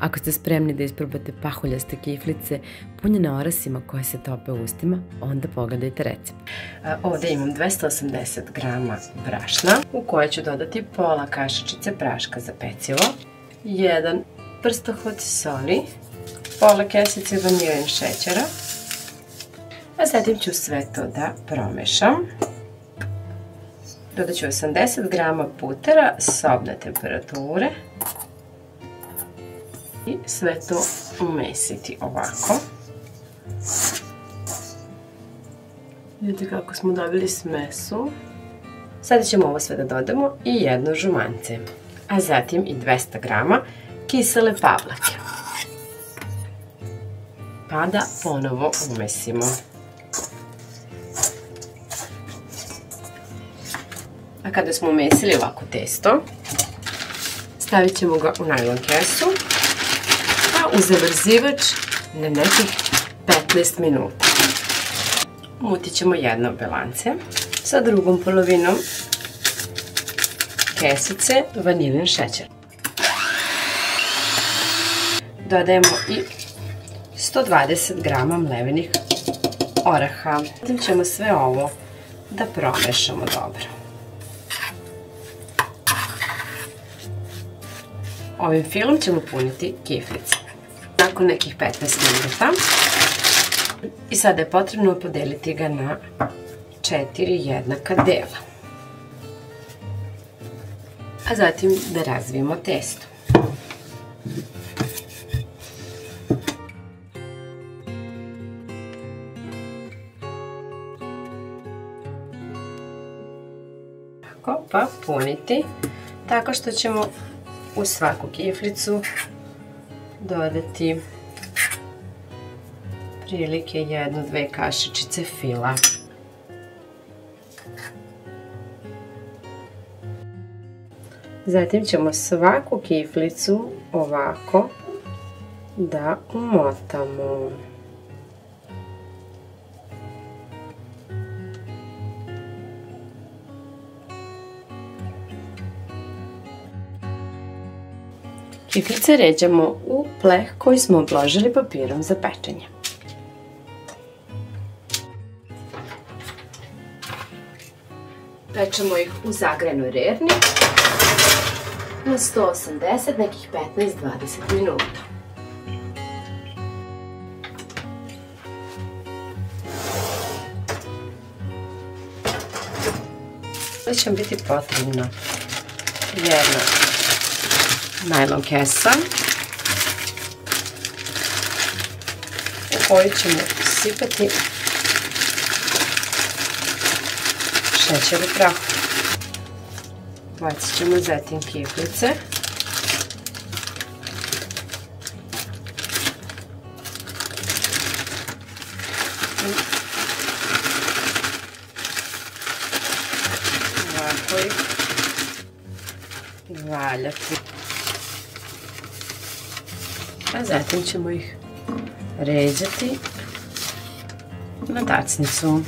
Ako ste spremni da isprobate pahuljaste kiflice punjene orasima koje se tope u ustima, onda pogledajte recept. Ovdje imam 280 grama brašna u koje ću dodati pola kašičice praška za pecivo, 1 prstohod soli, pola kesice vanilin šećera, a zatim ću sve to da promešam. Dodat ću 80 grama putera sobne temperature i sve to umesiti ovako. Vidite kako smo dobili smesu. Sada ćemo ovo sve da dodamo i jedno žumance, a zatim i 200 grama kisele pavlake. Pa da ponovo umesimo. A kada smo umesili ovako testo, stavit ćemo ga u najlon kesu, a u zavrzivač na nekih 15 minuta. Umutit ćemo jedno belance sa drugom polovinom kesice vanilin šećer. Dodajemo i 120 grama mlevenih oraha. Zatim ćemo sve ovo da promešamo dobro. Ovim filom ćemo puniti kiflice. Nakon nekih 15 minuta. I sada je potrebno podeliti ga na 4 jednaka dela. A zatim da razvijemo testo. Tako, pa puniti tako što ćemo u svaku kiflicu dodati prilike 1-2 kašičice fila. Zatim ćemo svaku kiflicu ovako da umotamo. Kiflice ređamo u pleh koji smo obložili papirom za pečenje. Pečemo ih u zagrejanoj rerni na 180 nekih 15-20 minuta. Sada će biti potrebna jedna najlon kesa u koju ćemo sipati šećer u prahu. Bacit ćemo zatim kiflice. Ovako ih valjati. A zatim ćemo ih ređati na tacnicu.